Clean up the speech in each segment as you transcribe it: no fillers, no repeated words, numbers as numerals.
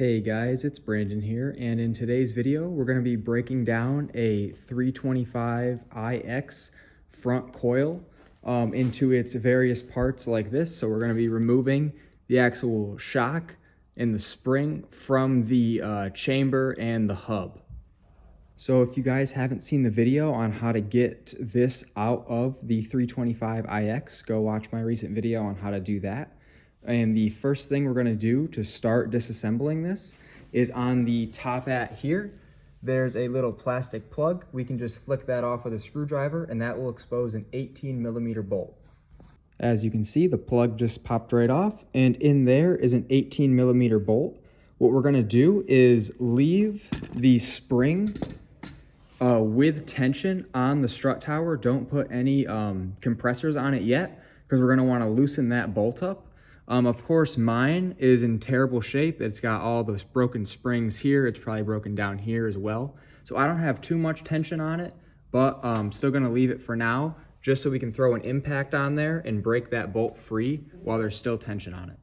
Hey guys, it's Brandon here, and in today's video, we're going to be breaking down a 325iX front coil into its various parts like this. So we're going to be removing the actual shock and the spring from the chamber and the hub. So if you guys haven't seen the video on how to get this out of the 325iX, go watch my recent video on how to do that. And the first thing we're going to do to start disassembling this is on the top hat here. There's a little plastic plug. We can just flick that off with a screwdriver and that will expose an 18mm bolt. As you can see, the plug just popped right off, and in there is an 18mm bolt. What we're going to do is leave the spring with tension on the strut tower. Don't put any compressors on it yet, because we're going to want to loosen that bolt up. Of course, mine is in terrible shape. It's got all those broken springs here. It's probably broken down here as well. So I don't have too much tension on it, but I'm still gonna leave it for now, just so we can throw an impact on there and break that bolt free while there's still tension on it.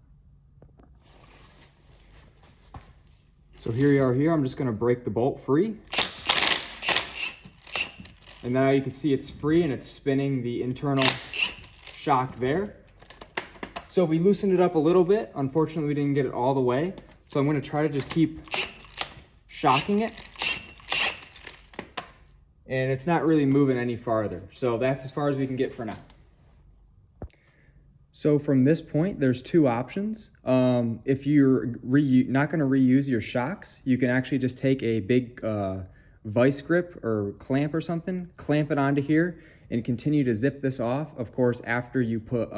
So here you are here. I'm just gonna break the bolt free. And now you can see it's free and it's spinning the internal shock there. So we loosened it up a little bit. Unfortunately, we didn't get it all the way. So I'm going to try to just keep shocking it. And it's not really moving any farther. So that's as far as we can get for now. So from this point, there's two options. If you're not going to reuse your shocks, you can actually just take a big vice grip or clamp or something, clamp it onto here, and continue to zip this off. Of course, after you put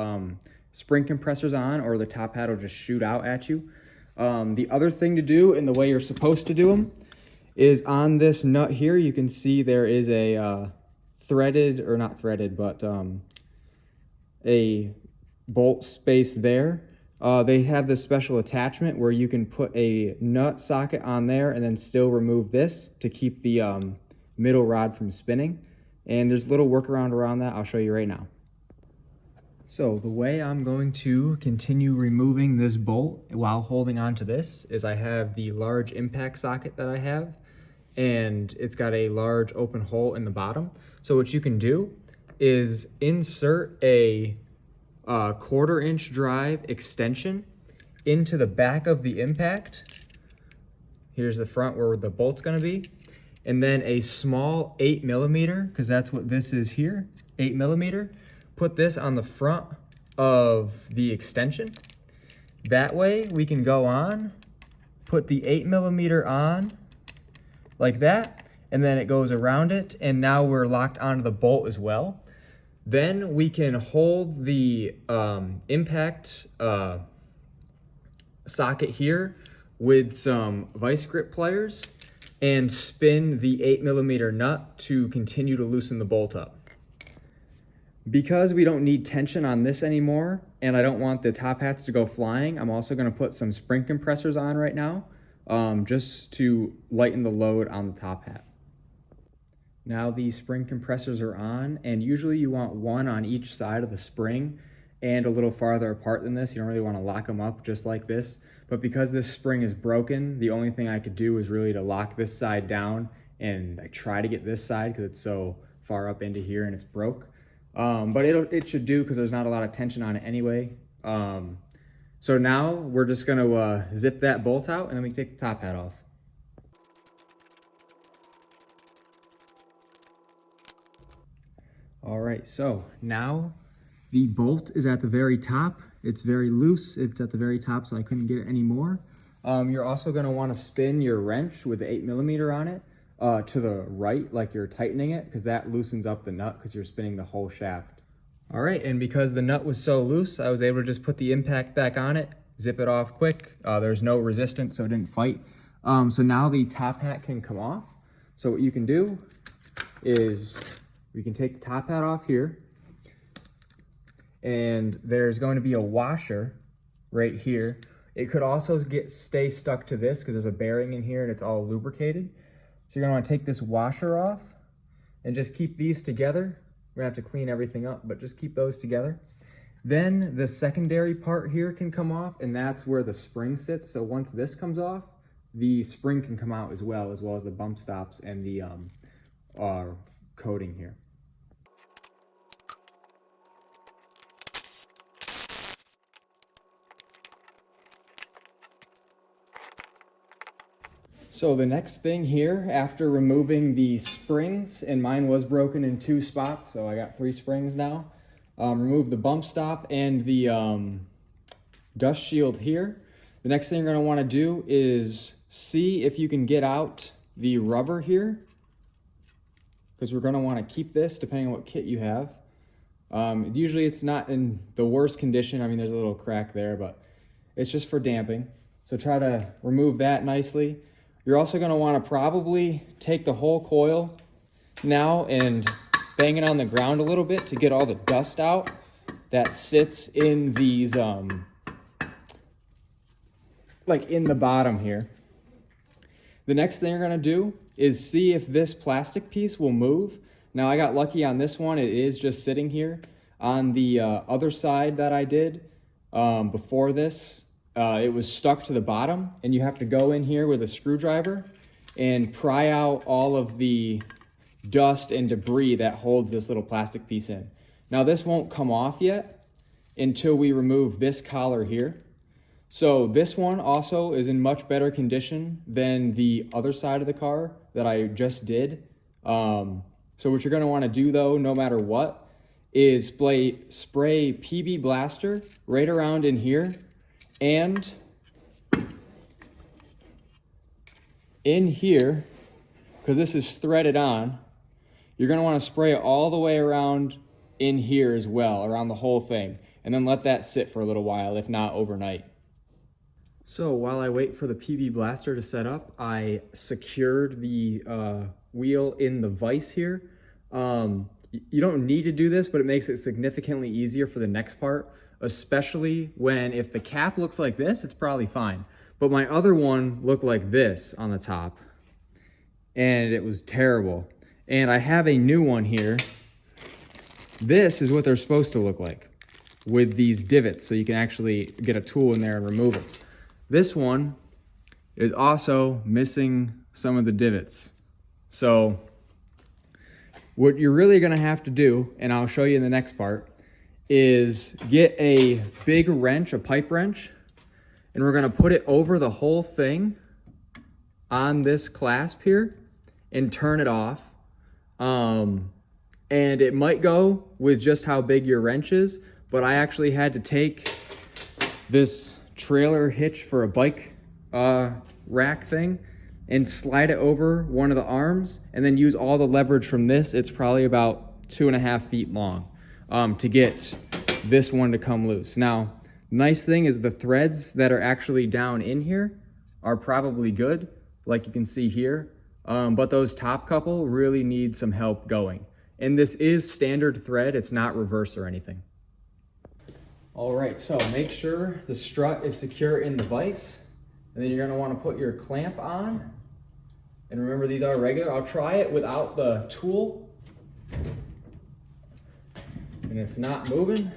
spring compressors on, or the top hat will just shoot out at you. The other thing to do, and the way you're supposed to do them, is on this nut here. You can see there is a threaded, or not threaded, but a bolt space there. They have this special attachment where you can put a nut socket on there and then still remove this to keep the middle rod from spinning. And there's a little workaround around that. I'll show you right now. So the way I'm going to continue removing this bolt while holding on to this is I have the large impact socket that I have, and it's got a large open hole in the bottom. So what you can do is insert a 1/4 inch drive extension into the back of the impact. Here's the front where the bolt's going to be, and then a small 8mm, because that's what this is here, 8mm. Put this on the front of the extension. That way we can go on, put the 8mm on like that, and then it goes around it, and now we're locked onto the bolt as well. Then we can hold the impact socket here with some vice grip pliers and spin the 8mm nut to continue to loosen the bolt up. Because we don't need tension on this anymore, and I don't want the top hats to go flying, I'm also going to put some spring compressors on right now, just to lighten the load on the top hat. Now these spring compressors are on, and usually you want one on each side of the spring and a little farther apart than this. You don't really want to lock them up just like this, but because this spring is broken, the only thing I could do is really to lock this side down and like try to get this side because it's so far up into here and it's broke. But it should do because there's not a lot of tension on it anyway. So now we're just going to zip that bolt out, and then we can take the top hat off. All right, so now the bolt is at the very top. It's very loose. It's at the very top, so I couldn't get it anymore. You're also going to want to spin your wrench with the 8mm on it to the right, like you're tightening it, because that loosens up the nut because you're spinning the whole shaft. All right, and because the nut was so loose, I was able to just put the impact back on it, zip it off quick. There's no resistance, so it didn't fight. So now the top hat can come off. So what you can do is we can take the top hat off here, and there's going to be a washer right here. It could also stay stuck to this because there's a bearing in here and it's all lubricated. So you're gonna wanna take this washer off and just keep these together. We're gonna have to clean everything up, but just keep those together. Then the secondary part here can come off, and that's where the spring sits. So once this comes off, the spring can come out as well as the bump stops and the coating here. So the next thing here, after removing the springs, and mine was broken in 2 spots, so I got 3 springs now. Remove the bump stop and the dust shield here. The next thing you're gonna wanna do is see if you can get out the rubber here, because we're gonna wanna keep this depending on what kit you have. Usually it's not in the worst condition. I mean, there's a little crack there, but it's just for damping. So try to remove that nicely. You're also gonna wanna probably take the whole coil now and bang it on the ground a little bit to get all the dust out that sits in these, like in the bottom here. The next thing you're gonna do is see if this plastic piece will move. Now I got lucky on this one, it is just sitting here. On the other side that I did before this, it was stuck to the bottom, and you have to go in here with a screwdriver and pry out all of the dust and debris that holds this little plastic piece in. Now this won't come off yet until we remove this collar here. So this one also is in much better condition than the other side of the car that I just did. So what you're gonna wanna do though, no matter what, is spray PB Blaster right around in here, and in here, because this is threaded on, you're gonna wanna spray it all the way around in here as well, around the whole thing, and then let that sit for a little while, if not overnight. So while I wait for the PB Blaster to set up, I secured the wheel in the vise here. You don't need to do this, but it makes it significantly easier for the next part, especially when, if the cap looks like this, it's probably fine. But my other one looked like this on the top, and it was terrible. And I have a new one here. This is what they're supposed to look like, with these divots, so you can actually get a tool in there and remove it. This one is also missing some of the divots. So what you're really gonna have to do, and I'll show you in the next part, is get a big wrench, a pipe wrench, and we're gonna put it over the whole thing on this clasp here and turn it off. And it might go with just how big your wrench is, but I actually had to take this trailer hitch for a bike rack thing and slide it over one of the arms, and then use all the leverage from this. It's probably about 2.5 feet long to get this one to come loose. Now, nice thing is the threads that are actually down in here are probably good, like you can see here, but those top couple really need some help going. And this is standard thread, it's not reverse or anything. All right, so make sure the strut is secure in the vise, and then you're gonna wanna put your clamp on. And remember, these are regular. I'll try it without the tool. And it's not moving.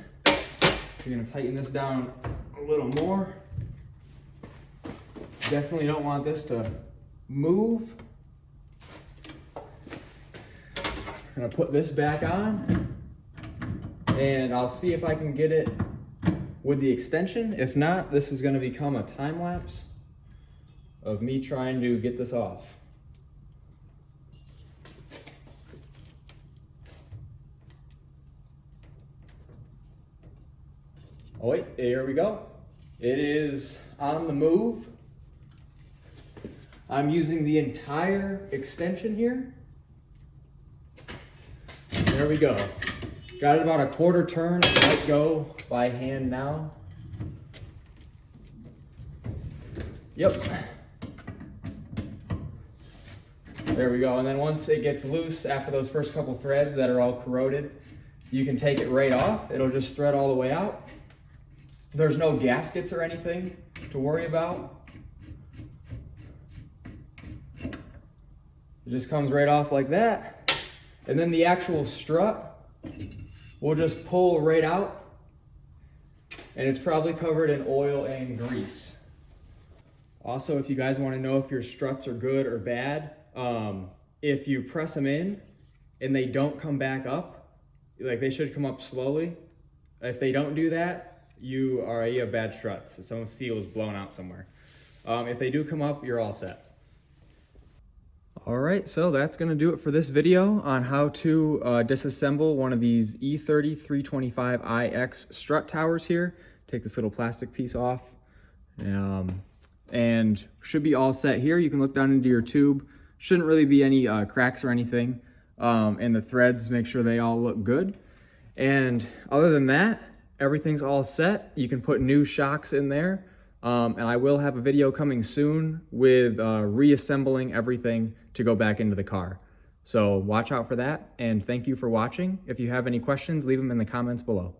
You're gonna tighten this down a little more. Definitely don't want this to move. I'm gonna put this back on, and I'll see if I can get it with the extension. If not, this is gonna become a time lapse of me trying to get this off. Oh wait, here we go. It is on the move. I'm using the entire extension here. There we go. Got it about a quarter turn. It might go by hand now. Yep. There we go. And then once it gets loose, after those first couple threads that are all corroded, you can take it right off. It'll just thread all the way out. There's no gaskets or anything to worry about. It just comes right off like that. And then the actual strut will just pull right out, and it's probably covered in oil and grease. Also, if you guys want to know if your struts are good or bad, if you press them in and they don't come back up, like they should come up slowly. If they don't do that, you have bad struts. Some seal is blown out somewhere. If they do come up, you're all set. All right, so that's gonna do it for this video on how to disassemble one of these E30 325iX strut towers here. Take this little plastic piece off. And should be all set here. You can look down into your tube. Shouldn't really be any cracks or anything. And the threads, make sure they all look good. And other than that, everything's all set. You can put new shocks in there. And I will have a video coming soon with reassembling everything to go back into the car. So watch out for that, and thank you for watching. If you have any questions, leave them in the comments below.